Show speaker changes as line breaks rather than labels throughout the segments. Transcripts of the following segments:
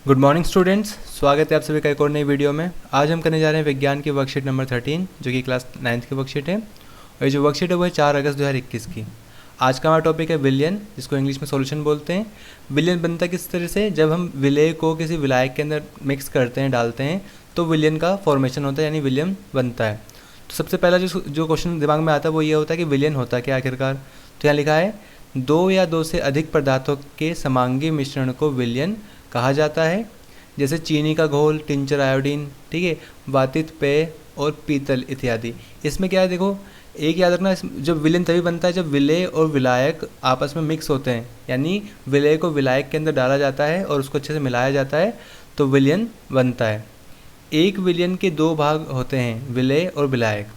Good morning students, स्वागत है आप सभी का एक और नई वीडियो में। आज हम करने जा रहे हैं विज्ञान की वर्कशीट नंबर 13 जो कि क्लास 9th की वर्कशीट है। और ये जो वर्कशीट है वो है 4 अगस्त 2021 की। आज का हमारा टॉपिक है विलयन, जिसको इंग्लिश में सॉल्यूशन बोलते हैं। विलयन बनता किस तरह से, जब हम विलय को किसी विलायक के अंदर मिक्स करते हैं, डालते हैं, तो विलयन का फॉर्मेशन होता है, यानी विलयन बनता है। तो सबसे पहला जो क्वेश्चन दिमाग में आता है वो ये होता है कि विलयन होता है क्या आखिरकार। तो यहाँ लिखा है 2 या 2 से अधिक पदार्थों के समांगी मिश्रण को विलयन कहा जाता है, जैसे चीनी का घोल, टिंचर आयोडीन, ठीक है, वातित पेय और पीतल इत्यादि। इसमें क्या है, देखो एक याद रखना, जब विलयन तभी बनता है जब विलय और विलायक आपस में मिक्स होते हैं, यानी विलय को विलायक के अंदर डाला जाता है और उसको अच्छे से मिलाया जाता है तो विलयन बनता है। एक विलयन के 2 भाग होते हैं, विलय और विलायक।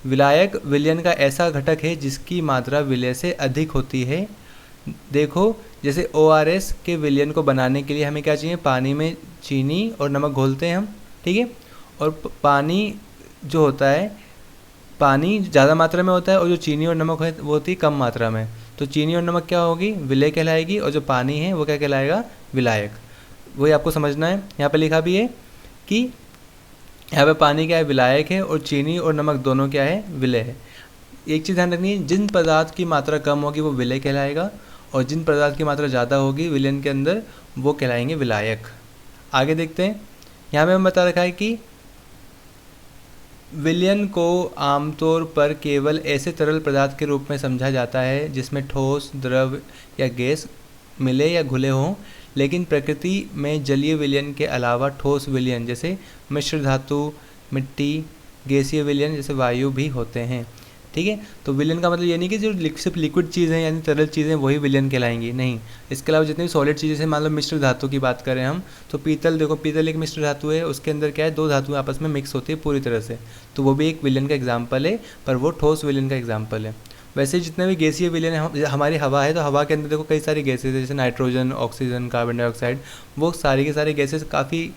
विलायक विलयन का ऐसा घटक है जिसकी मात्रा विलय से अधिक होती है। देखो जैसे ORS के विलयन को बनाने के लिए हमें क्या चाहिए, पानी में चीनी और नमक घोलते हैं हम, ठीक है। और पानी जो होता है, पानी ज़्यादा मात्रा में होता है और जो चीनी और नमक है वो होती है कम मात्रा में। तो चीनी और नमक क्या होगी, विलय कहलाएगी, और जो पानी है वो क्या कहलाएगा, विलायक। वही आपको समझना है। यहाँ पे लिखा भी है कि यहाँ पे पानी क्या है, विलायक है, और चीनी और नमक दोनों क्या है, विलय है। एक चीज़ ध्यान रखनी है, जिन पदार्थ की मात्रा कम होगी वो विलय कहलाएगा, और जिन पदार्थ की मात्रा ज़्यादा होगी विलयन के अंदर वो कहलाएंगे विलायक। आगे देखते हैं। यहाँ पे हम बता रखा है कि विलयन को आमतौर पर केवल ऐसे तरल पदार्थ के रूप में समझा जाता है जिसमें ठोस, द्रव या गैस मिले या घुले हों, लेकिन प्रकृति में जलीय विलयन के अलावा ठोस विलयन जैसे मिश्र धातु, मिट्टी, गैसीय विलयन जैसे वायु भी होते हैं, ठीक है। तो विलयन का मतलब ये नहीं कि जो सिर्फ लिक्विड चीज़ है यानी तरल चीज़ें वही विलयन कहलाएंगी, नहीं। इसके अलावा जितनी भी सॉलिड चीज़ें, जैसे मान लो मिश्र धातु की बात करें हम, तो पीतल, देखो पीतल एक मिश्र धातु है, उसके अंदर क्या है, 2 धातुएं आपस में मिक्स होती है पूरी तरह से, तो वो भी एक विलयन का एग्जाम्पल है, पर वो ठोस विलयन का एग्जाम्पल है। वैसे जितने भी गैसीय विलयन है, हमारी हवा है तो हवा के अंदर देखो कई सारी गैसेज है, जैसे नाइट्रोजन, ऑक्सीजन, कार्बन डाइऑक्साइड, वो सारी की सारी गैसेज काफ़ी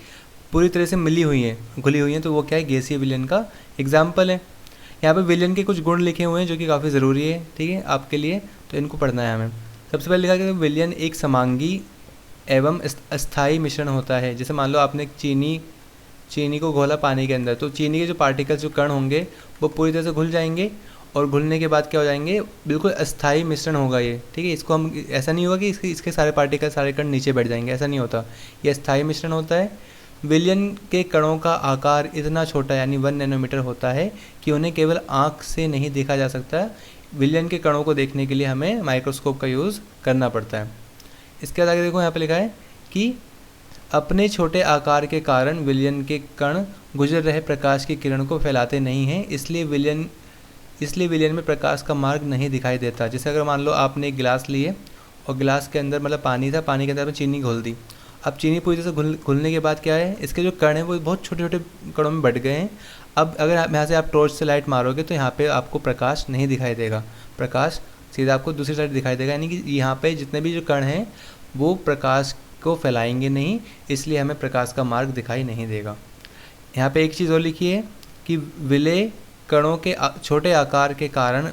पूरी तरह से मिली हुई हैं, घुली हुई हैं, तो वो क्या है, गैसीय विलयन का एग्जाम्पल है। यहाँ पे विलयन के कुछ गुण लिखे हुए हैं जो कि काफ़ी ज़रूरी है, ठीक है, आपके लिए, तो इनको पढ़ना है हमें। सबसे पहले लिखा है कि विलयन एक समांगी एवं अस्थायी मिश्रण होता है। जैसे मान लो आपने चीनी को घोला पानी के अंदर, तो चीनी के जो पार्टिकल्स, जो कण होंगे वो पूरी तरह से घुल जाएंगे, और घुलने के बाद क्या हो जाएंगे, बिल्कुल अस्थायी मिश्रण होगा ये, ठीक है। इसको हम, ऐसा नहीं होगा कि इसके सारे पार्टिकल, सारे कण नीचे बैठ जाएंगे, ऐसा नहीं होता, ये अस्थायी मिश्रण होता है। विलयन के कणों का आकार इतना छोटा यानी 1 नैनोमीटर होता है कि उन्हें केवल आँख से नहीं देखा जा सकता। विलयन के कणों को देखने के लिए हमें माइक्रोस्कोप का यूज़ करना पड़ता है। इसके बाद आगे देखो, यहाँ पे लिखा है कि अपने छोटे आकार के कारण विलयन के कण गुजर रहे प्रकाश की किरण को फैलाते नहीं हैं, इसलिए विलयन में प्रकाश का मार्ग नहीं दिखाई देता। जैसे अगर मान लो आपने एक गिलास लिए और गिलास के अंदर मतलब पानी था, पानी के अंदर आपने चीनी घोल दी। अब चीनी पूरी तरह से घुलने के बाद क्या है, इसके जो कण हैं वो बहुत छोटे छोटे कणों में बट गए हैं। अब अगर यहाँ से आप टॉर्च से लाइट मारोगे तो यहाँ पे आपको प्रकाश नहीं दिखाई देगा, प्रकाश सीधा आपको दूसरी साइड दिखाई देगा, यानी कि यहाँ पे जितने भी जो कण हैं वो प्रकाश को फैलाएंगे नहीं, इसलिए हमें प्रकाश का मार्ग दिखाई नहीं देगा। यहाँ पे एक चीज़ और लिखी है कि विलय कणों के छोटे आकार के कारण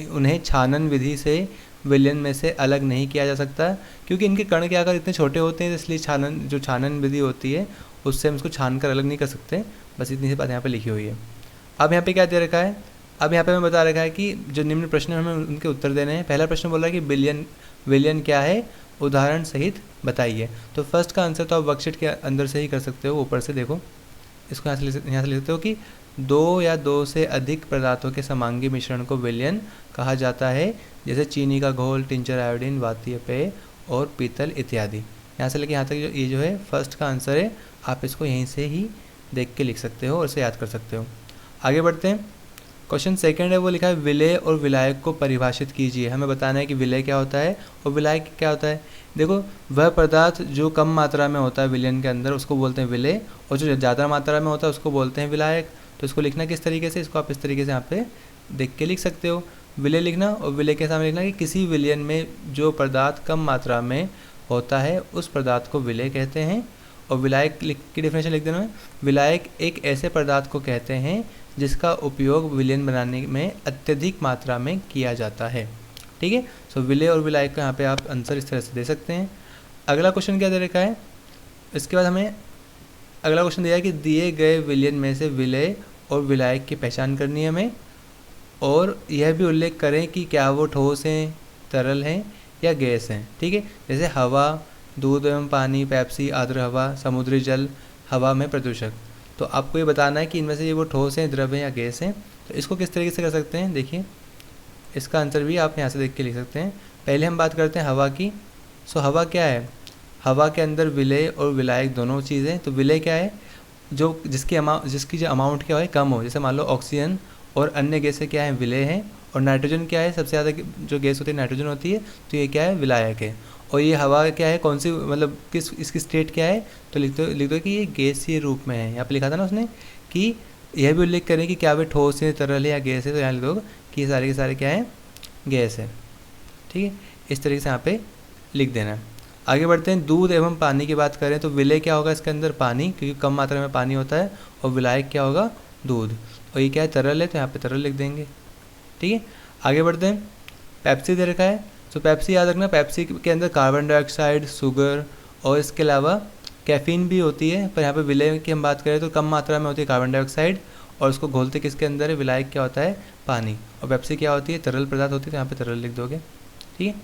उन्हें छानन विधि से विलयन में से अलग नहीं किया जा सकता, क्योंकि इनके कण के आकार इतने छोटे होते हैं, इसलिए छानन विधि होती है उससे हम इसको छान कर अलग नहीं कर सकते। बस इतनी सी बात यहाँ पे लिखी हुई है। अब यहाँ पे क्या दे रखा है, अब यहाँ पे हमें बता रखा है कि जो निम्न प्रश्न हमें उनके उत्तर देने हैं। पहला प्रश्न बोल रहा है कि विलयन क्या है, उदाहरण सहित बताइए। तो फर्स्ट का आंसर तो आप वर्कशीट के अंदर से ही कर सकते हो, ऊपर से देखो, इसको यहाँ से लिख सकते हो कि 2 या 2 से अधिक पदार्थों के समांगी मिश्रण को विलयन कहा जाता है, जैसे चीनी का घोल, टिंचर आयोडीन, वातीय पेय और पीतल इत्यादि। यहाँ से लेकर यहाँ तक ये जो है फर्स्ट का आंसर है। आप इसको यहीं से ही देख के लिख सकते हो और इसे याद कर सकते हो। आगे बढ़ते हैं। क्वेश्चन सेकंड है, वो लिखा है विलय और विलायक को परिभाषित कीजिए। हमें बताना है कि विलय क्या होता है और विलायक क्या होता है। देखो, वह पदार्थ जो कम मात्रा में होता है विलयन के अंदर उसको बोलते हैं विलय, और जो ज़्यादा मात्रा में होता है उसको बोलते हैं विलायक। तो इसको लिखना किस तरीके से, इसको आप इस तरीके से यहाँ पे देख के लिख सकते हो। विलय लिखना और विलय के सामने लिखना कि किसी विलयन में जो पदार्थ कम मात्रा में होता है उस पदार्थ को विलय कहते हैं। और विलायक की डेफिनेशन लिख देना है, विलायक एक ऐसे पदार्थ को कहते हैं जिसका उपयोग विलयन बनाने में अत्यधिक मात्रा में किया जाता है, ठीक है। सो विलय और विलायक का यहाँ पे आप आंसर इस तरह से दे सकते हैं। अगला क्वेश्चन क्या दे रखा है, इसके बाद हमें अगला क्वेश्चन दिया है कि दिए गए विलयन में से विलय और विलायक की पहचान करनी है हमें, और यह भी उल्लेख करें कि क्या वो ठोस हैं, तरल हैं या गैस हैं। ठीक है, जैसे हवा, दूध एवं पानी, पेप्सी, आर्द्र हवा, समुद्री जल, हवा में प्रदूषक। तो आपको ये बताना है कि इनमें से ये वो ठोस हैं, द्रव हैं या गैस हैं। तो इसको किस तरीके से कर सकते हैं, देखिए इसका आंसर भी आप यहाँ से देख के लिख सकते हैं। पहले हम बात करते हैं हवा की। सो हवा क्या है, हवा के अंदर विलय और विलायक दोनों चीज़ें। तो विलय क्या है, जिसकी जो अमाउंट क्या है कम हो, जैसे मान लो ऑक्सीजन और अन्य गैसें क्या है विलय हैं, और नाइट्रोजन क्या है, सबसे ज़्यादा जो गैस होती है नाइट्रोजन होती है, तो ये क्या है विलायक है। और ये हवा क्या है, कौन सी मतलब किस इसकी स्टेट क्या है, तो लिख दो कि ये गैसीय रूप में है। यहाँ पे लिखा था ना उसने कि यह भी उल्लेख करें कि क्या वे ठोस है, तरल है या गैस है, तो यहाँ लिख दो कि ये सारे के सारे क्या है, गैस है। ठीक है, इस तरीके से यहाँ पे लिख देना है। आगे बढ़ते हैं, दूध एवं पानी की बात करें तो विलय क्या होगा इसके अंदर, पानी, क्योंकि कम मात्रा में पानी होता है, और विलायक क्या होगा, दूध। और ये क्या है, तरल है, तो यहाँ पे तरल लिख देंगे। ठीक है, आगे बढ़ते हैं, पेप्सी दे रखा है। तो पेप्सी याद रखना, पेप्सी के अंदर कार्बन डाइऑक्साइड, शुगर और इसके अलावा कैफीन भी होती है, पर यहाँ पे विलय की हम बात करें तो कम मात्रा में होती है कार्बन डाइऑक्साइड, और उसको घोलते किसके अंदर है, विलायक क्या होता है, पानी। और पेप्सी क्या होती है, तरल पदार्थ होती है, तो यहाँ पे तरल लिख दोगे। ठीक है,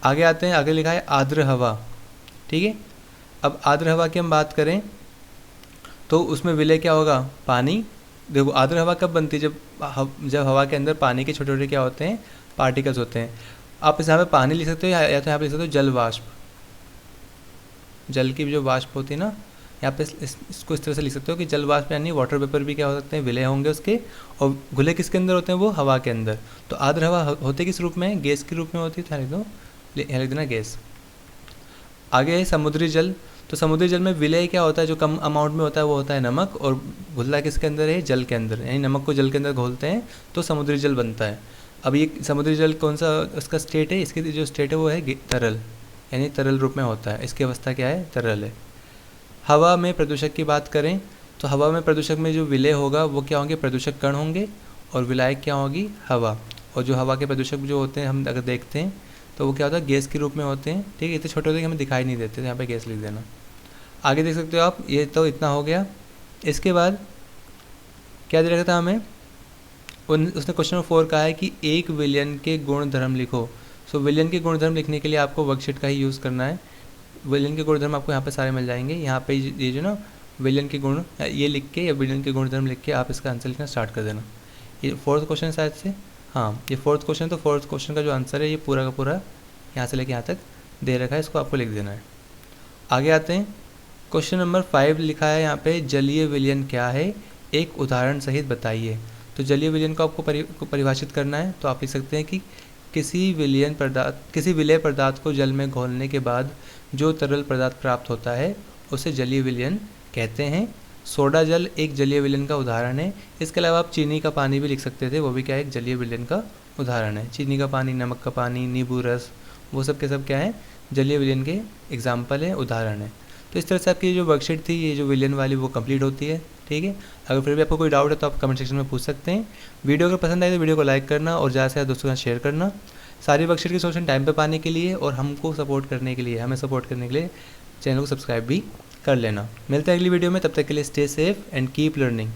आगे आते हैं, आगे लिखा है आर्द्र हवा। ठीक है, अब आर्द्र हवा की हम बात करें तो उसमें विलय क्या होगा, पानी। देखो आर्द्र हवा कब बनती है, जब हवा के अंदर पानी के छोटे छोटे क्या होते हैं, पार्टिकल्स होते हैं। आप इस यहाँ पे पानी लिख सकते हो, या तो यहाँ पे लिख सकते हो जल वाष्प, जल की जो वाष्प होती है ना, यहाँ पे इसको इस तरह से लिख सकते हो कि जल वाष्प यानी वाटर वेपर भी क्या हो सकते हैं, विलय होंगे उसके, और घुले किसके अंदर होते हैं, वो हवा के अंदर। तो आर्द्र हवा होते किस रूप में, गैस के रूप में होती है, तो यहाँ लिख देना गैस। आगे है समुद्री जल। तो समुद्री जल में विलय क्या होता है, जो कम अमाउंट में होता है वो होता है नमक, और घुलना किसके अंदर है, जल के अंदर, यानी नमक को जल के अंदर घोलते हैं तो समुद्री जल बनता है। अब ये समुद्री जल कौन सा उसका स्टेट है, इसकी जो स्टेट है वो है तरल, यानी तरल रूप में होता है, इसकी अवस्था क्या है, तरल है। हवा में प्रदूषक की बात करें तो हवा में प्रदूषक में जो विलय होगा वो क्या होंगे, प्रदूषक कण होंगे, और विलायक क्या होगी, हवा। और जो हवा के प्रदूषक जो होते हैं हम अगर देखते हैं तो वो क्या होता है, गैस के रूप में होते हैं। ठीक है, इतने छोटे होते हैं कि हमें दिखाई नहीं देते, तो यहाँ पे गैस लिख देना। आगे देख सकते हो आप, ये तो इतना हो गया। इसके बाद क्या दे रखा था हमें, उसने क्वेश्चन नंबर 4 कहा है कि एक विलयन के गुणधर्म लिखो। सो विलयन के गुणधर्म लिखने के लिए आपको वर्कशीट का ही यूज़ करना है। विलयन के गुणधर्म आपको यहाँ पे सारे मिल जाएंगे। यहाँ पे ये जो ना विलयन के गुण ये लिख के, या विलयन के गुणधर्म लिख के आप इसका आंसर लिखना स्टार्ट कर देना। ये 4th क्वेश्चन है शायद से, हाँ ये 4th क्वेश्चन। तो 4th क्वेश्चन का जो आंसर है ये पूरा का पूरा यहाँ से लेके यहाँ तक दे रखा है, इसको आपको लिख देना है। आगे आते हैं, क्वेश्चन नंबर 5 लिखा है यहाँ पे, जलीय विलयन क्या है, एक उदाहरण सहित बताइए। तो जलीय विलयन को आपको परिभाषित करना है। तो आप लिख सकते हैं कि किसी विलय पदार्थ को जल में घोलने के बाद जो तरल पदार्थ प्राप्त होता है उसे जलीय विलयन कहते हैं। सोडा जल एक जलीय विलयन का उदाहरण है। इसके अलावा आप चीनी का पानी भी लिख सकते थे, वो भी क्या है, एक जलीय विलयन का उदाहरण है। चीनी का पानी, नमक का पानी, नींबू रस, वो सब के सब क्या है, जलीय विलयन के एग्जाम्पल है, उदाहरण है। तो इस तरह से आपकी जो वर्कशीट थी, ये जो विलयन वाली, वो कंप्लीट होती है। ठीक है, अगर फिर भी आपको कोई डाउट है तो आप कमेंट सेक्शन में पूछ सकते हैं। वीडियो अगर पसंद आए तो वीडियो को लाइक करना और ज़्यादा से ज़्यादा दोस्तों के साथ शेयर करना। सारी वर्कशीट की सोल्यूशन टाइम पे पाने के लिए और हमको सपोर्ट करने के लिए, हमें सपोर्ट करने के लिए चैनल को सब्सक्राइब भी कर लेना। मिलते हैं अगली वीडियो में, तब तक के लिए stay safe and keep learning.